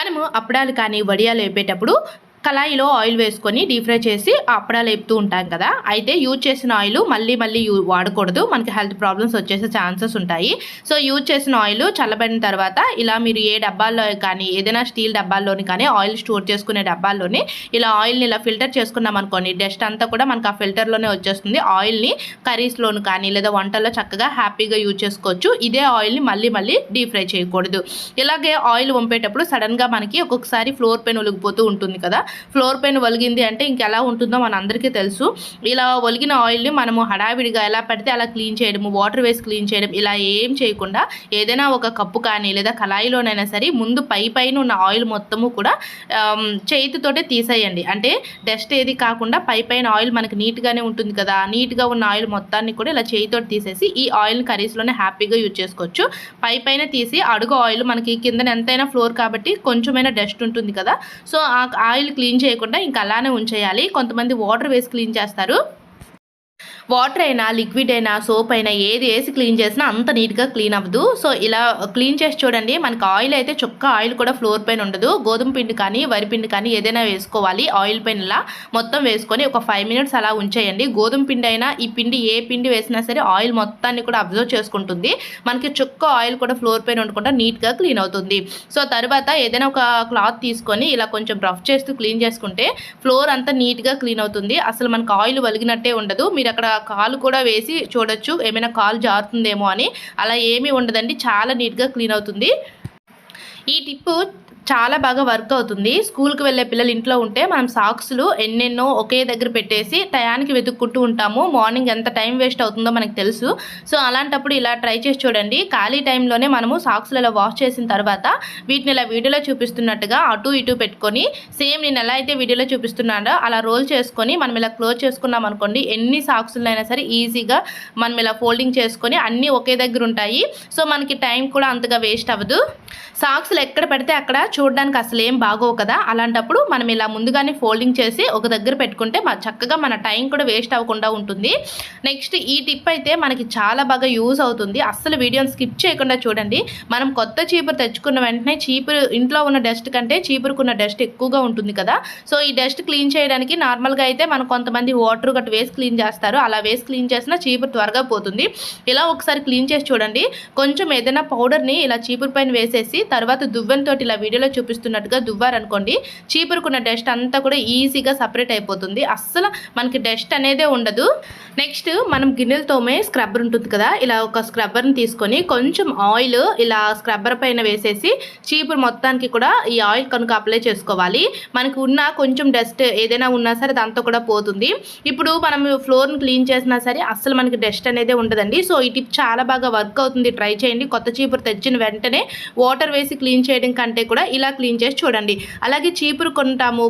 మనము అప్పడాలు కానీ వడియాలు వేపేటప్పుడు కళాయిలో ఆయిల్ వేసుకొని డీప్ ఫ్రై చేసి అప్పడాలు వేపుతూ ఉంటాం కదా. అయితే యూజ్ చేసిన ఆయిల్ మళ్ళీ వాడకూడదు, మనకి హెల్త్ ప్రాబ్లమ్స్ వచ్చేసే ఛాన్సెస్ ఉంటాయి. సో యూజ్ చేసిన ఆయిల్ చల్లబడిన తర్వాత ఇలా మీరు ఏ డబ్బాల్లో కానీ ఏదైనా స్టీల్ డబ్బాల్లోని కానీ ఆయిల్ స్టోర్ చేసుకునే డబ్బాల్లోని ఇలా ఆయిల్ని ఇలా ఫిల్టర్ చేసుకున్నాం అనుకోండి, డస్ట్ అంతా కూడా మనకు ఆ ఫిల్టర్లోనే వచ్చేస్తుంది. ఆయిల్ని కర్రీస్లోను కానీ లేదా వంటల్లో చక్కగా హ్యాపీగా యూజ్ చేసుకోవచ్చు. ఇదే ఆయిల్ని మళ్ళీ డీప్ ఫ్రై చేయకూడదు. ఇలాగే ఆయిల్ వంపేటప్పుడు సడన్గా మనకి ఒక్కొక్కసారి ఫ్లోర్ పెన్ ఒలిగిపోతూ ఉంటుంది కదా. ఫ్లోర్ పెన్ ఒలిగింది అంటే ఇంకెలా ఉంటుందో మన అందరికీ తెలుసు. ఇలా ఒలిగిన ఆయిల్ని మనము హడావిడిగా ఎలా పడితే అలా క్లీన్ చేయడము, వాటర్ వేసి క్లీన్ చేయడం ఇలా ఏం చేయకుండా ఏదైనా ఒక కప్పు కానీ లేదా కళాయిలోనైనా సరే ముందు పైన ఉన్న ఆయిల్ మొత్తము కూడా చేతితోటే తీసేయండి. అంటే డస్ట్ ఏది కాకుండా పైన ఆయిల్ మనకి నీట్గానే ఉంటుంది కదా, నీట్గా ఉన్న ఆయిల్ మొత్తాన్ని కూడా ఇలా చేతితో తీసేసి ఈ ఆయిల్ని కర్రీస్లోనే హ్యాపీగా యూజ్ చేసుకోవచ్చు. పైన తీసి అడుగు ఆయిల్ మనకి కింద ఎంతైనా ఫ్లోర్ కాబట్టి కొంచెమైనా డస్ట్ ఉంటుంది కదా, సో ఆ ఆయిల్ క్లీన్ చేయకుండా ఇంకా అలానే ఉంచేయాలి. కొంతమంది వాటర్ వేసి క్లీన్ చేస్తారు. వాటర్ అయినా లిక్విడ్ అయినా సోప్ అయినా ఏది వేసి క్లీన్ చేసినా అంత నీట్గా క్లీన్ అవ్వదు. సో ఇలా క్లీన్ చేసి చూడండి. మనకి ఆయిల్ అయితే చుక్క ఆయిల్ కూడా ఫ్లోర్ పైన ఉండదు. గోధుమ పిండి కానీ వరిపిండి కానీ ఏదైనా వేసుకోవాలి. ఆయిల్ పైన ఇలా మొత్తం వేసుకొని ఒక 5 minutes అలా ఉంచేయండి. గోధుమ పిండి అయినా ఈ పిండి ఏ పిండి వేసినా సరే ఆయిల్ మొత్తాన్ని కూడా అబ్జర్వ్ చేసుకుంటుంది. మనకి చుక్క ఆయిల్ కూడా ఫ్లోర్ పైన ఉండకుండా నీట్గా క్లీన్ అవుతుంది. సో తర్వాత ఏదైనా ఒక క్లాత్ తీసుకొని ఇలా కొంచెం రఫ్ చేస్తూ క్లీన్ చేసుకుంటే ఫ్లోర్ అంతా నీట్గా క్లీన్ అవుతుంది. అసలు మనకు ఆయిల్ వలిగినట్టే ఉండదు. మీరు అక్కడ కాలు కూడా వేసి చూడొచ్చు, ఏమైనా కాలు జారుతుందేమో అని. అలా ఏమీ ఉండదండి, చాలా నీట్గా క్లీన్ అవుతుంది. ఈ టిప్పు చాలా బాగా వర్క్ అవుతుంది. స్కూల్కి వెళ్ళే పిల్లలు ఇంట్లో ఉంటే మనం సాక్స్లు ఎన్నెన్నో ఒకే దగ్గర పెట్టేసి టయానికి వెతుక్కుంటూ ఉంటాము. మార్నింగ్ ఎంత టైం వేస్ట్ అవుతుందో మనకు తెలుసు. సో అలాంటప్పుడు ఇలా ట్రై చేసి చూడండి. ఖాళీ టైంలోనే మనము సాక్స్లు ఇలా వాష్ చేసిన తర్వాత వీటిని ఇలా వీడియోలో చూపిస్తున్నట్టుగా అటు ఇటు పెట్టుకొని సేమ్ నేను ఎలా అయితే వీడియోలో చూపిస్తున్నానో అలా రోల్ చేసుకొని మనం ఇలా క్లోజ్ చేసుకున్నాం అనుకోండి, ఎన్ని సాక్స్లు అయినా సరే ఈజీగా మనం ఇలా ఫోల్డింగ్ చేసుకొని అన్నీ ఒకే దగ్గర ఉంటాయి. సో మనకి టైం కూడా అంతగా వేస్ట్ అవ్వదు. సాక్స్లు ఎక్కడ పెడితే అక్కడ చూడడానికి అసలు ఏం బాగోవు కదా. అలాంటప్పుడు మనం ఇలా ముందుగానే ఫోల్డింగ్ చేసి ఒక దగ్గర పెట్టుకుంటే చక్కగా మన టైం కూడా వేస్ట్ అవ్వకుండా ఉంటుంది. నెక్స్ట్ ఈ టిప్ అయితే మనకి చాలా బాగా యూజ్ అవుతుంది. అస్సలు వీడియోని స్కిప్ చేయకుండా చూడండి. మనం కొత్త చీపురు తెచ్చుకున్న వెంటనే చీపురు ఇంట్లో ఉన్న డస్ట్ కంటే చీపురుకున్న డస్ట్ ఎక్కువగా ఉంటుంది కదా. సో ఈ డస్ట్ క్లీన్ చేయడానికి నార్మల్గా అయితే మనం కొంతమంది వాటర్ గట్టు వేసి క్లీన్ చేస్తారు. అలా వేసి క్లీన్ చేసినా చీపురు త్వరగా పోతుంది. ఇలా ఒకసారి క్లీన్ చేసి చూడండి. కొంచెం ఏదైనా పౌడర్ని ఇలా చీపురు పైన వేసేసి తర్వాత దువ్వెనతో ఇలా వీడియోలో చూపిస్తున్నట్టుగా దువ్వారనుకోండి, చీపురుకున్న డస్ట్ అంతా కూడా ఈజీగా సపరేట్ అయిపోతుంది. అస్సలు మనకి డస్ట్ అనేదే ఉండదు. నెక్స్ట్ మనం గిన్నెలు తోమే స్క్రబ్బర్ ఉంటుంది కదా, ఇలా ఒక స్క్రబ్బర్ని తీసుకొని కొంచెం ఆయిల్ ఇలా స్క్రబ్బర్ పైన వేసేసి చీపురు మొత్తానికి కూడా ఈ ఆయిల్ కనుక అప్లై చేసుకోవాలి. మనకు ఉన్న కొంచెం డస్ట్ ఏదైనా ఉన్నా సరే దాంతో కూడా పోతుంది. ఇప్పుడు మనం ఫ్లోర్ని క్లీన్ చేసినా సరే అస్సలు మనకి డస్ట్ అనేది ఉండదండి. సో ఈ టిప్ చాలా బాగా వర్క్ అవుతుంది, ట్రై చేయండి. కొత్త చీపురు తెచ్చిన వెంటనే వాటర్ వేసి క్లీన్ చేయడం కంటే కూడా ఇలా క్లీన్ చేసి చూడండి. అలాగే చీపురు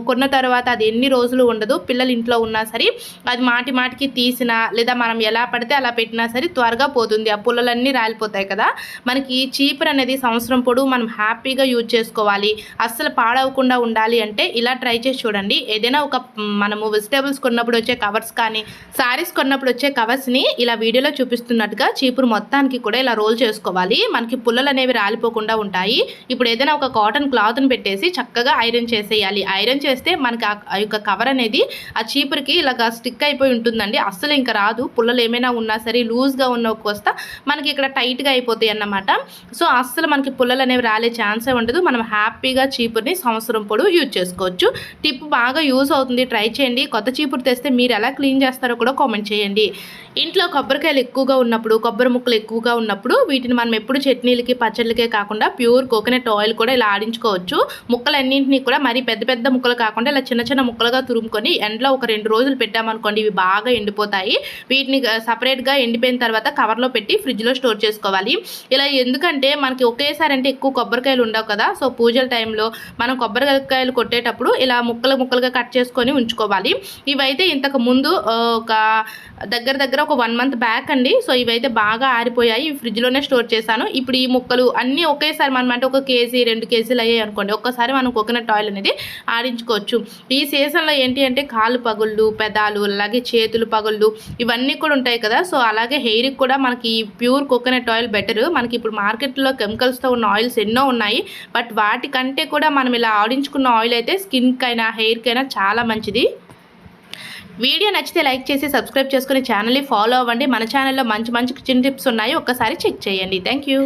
కొన్న తర్వాత అది ఎన్ని రోజులు ఉండదు. పిల్లలు ఇంట్లో ఉన్నా సరే అది మాటికి తీసినా లేదా మనం ఎలా పడితే అలా పెట్టినా సరే త్వరగా పోతుంది. ఆ పుల్లలన్నీ రాలిపోతాయి కదా. మనకి చీపురు అనేది సంవత్సరం పొడవు మనం హ్యాపీగా యూజ్ చేసుకోవాలి, అస్సలు పాడవకుండా ఉండాలి అంటే ఇలా ట్రై చేసి చూడండి. ఏదైనా ఒక మనము వెజిటేబుల్స్ కొన్నప్పుడు వచ్చే కవర్స్ కానీ శారీస్ కొన్నప్పుడు వచ్చే కవర్స్ని ఇలా వీడియోలో చూపిస్తున్నట్టుగా చీపురు మొత్తానికి కూడా ఇలా రోల్ చేసుకోవాలి. మనకి పుల్లలు అనేవి రాలిపోకుండా ఉంటాయి. ఇప్పుడు ఏదైనా ఒక కాటన్ క్లాత్ని పెట్టేసి చక్కగా ఐరన్ చేసేయాలి. ఐరన్ చేస్తే మనకి ఆ యొక్క కవర్ అనేది ఆ చీపురుకి ఇలాగా స్టిక్ అయిపోయి ఉంటుందండి. అస్సలు ఇంకా రాదు. పుల్లలు ఏమైనా ఉన్నా సరే లూజ్గా ఉన్న కోస్తా మనకి ఇక్కడ టైట్గా అయిపోతాయి అన్నమాట. సో అస్సలు మనకి పుల్లలు అనేవి రాలే ఛాన్సే ఉండదు. మనం హ్యాపీగా చీపురుని సంవత్సరం పొడవు యూజ్ చేసుకోవచ్చు. టిప్ బాగా యూజ్ అవుతుంది, ట్రై చేయండి. కొత్త చీపురు తెస్తే మీరు ఎలా క్లీన్ చేస్తారో కూడా కామెంట్ చేయండి. ఇంట్లో కొబ్బరికాయలు ఎక్కువగా ఉన్నప్పుడు, కొబ్బరి ముక్కలు ఎక్కువగా ఉన్నప్పుడు వీటిని మనం ఎప్పుడు చట్నీలకి పచ్చళ్ళకే కాకుండా ప్యూర్ కోకోనట్ ఆయిల్ కూడా ఇలా ఆడించుకోవచ్చు. ముక్కలన్నింటినీ కూడా మరి పెద్ద ముక్కలు కాకుండా ఇలా చిన్న ముక్కలుగా తురుముకొని ఎండలో ఒక 2 రోజులు పెట్టామనుకోండి, ఇవి బాగా ఎండిపోతాయి. వీటిని సపరేట్గా ఎండిపోయిన తర్వాత కవర్లో పెట్టి ఫ్రిడ్జ్లో స్టోర్ చేసుకోవాలి. ఇలా ఎందుకంటే మనకి ఒకేసారి అంటే ఎక్కువ కొబ్బరికాయలు ఉండవు కదా. సో పూజల టైంలో మనం కొబ్బరికాయలు కొట్టేటప్పుడు ఇలా ముక్కలుగా కట్ చేసుకొని ఉంచుకోవాలి. ఇవైతే ఇంతకు ముందు ఒక దగ్గర ఒక 1 month బ్యాక్ అండి. సో ఇవైతే బాగా ఆరిపోయాయి, ఫ్రిడ్జ్లోనే స్టోర్ చేశాను. ఇప్పుడు ఈ ముక్కలు అన్నీ ఒకేసారి మనం అంటే 1 kg 2 kg అయ్యాయి అనుకోండి, ఒక్కసారి మనం కోకోనట్ ఆయిల్ అనేది ఆడించుకోవచ్చు. ఈ సీజన్లో ఏంటి అంటే కాళ్ళు పగుళ్ళు, పెదాలు, అలాగే చేతులు పగుళ్ళు ఇవన్నీ కూడా ఉంటాయి కదా. సో అలాగే హెయిర్కి కూడా మనకి ప్యూర్ కోకోనట్ ఆయిల్ బెటర్. మనకి ఇప్పుడు మార్కెట్లో కెమికల్స్తో ఉన్న ఆయిల్స్ ఎన్నో ఉన్నాయి, బట్ వాటికంటే కూడా మనం ఇలా ఆడించుకున్న ఆయిల్ అయితే స్కిన్కి అయినా హెయిర్కి అయినా చాలా మంచిది. వీడియో నచ్చితే లైక్ చేసి సబ్స్క్రైబ్ చేసుకుని ఛానల్ని ఫాలో అవ్వండి. మన ఛానల్లో మంచి మంచి కిచెన్ టిప్స్ ఉన్నాయి, ఒక్కసారి చెక్ చేయండి. Thank you.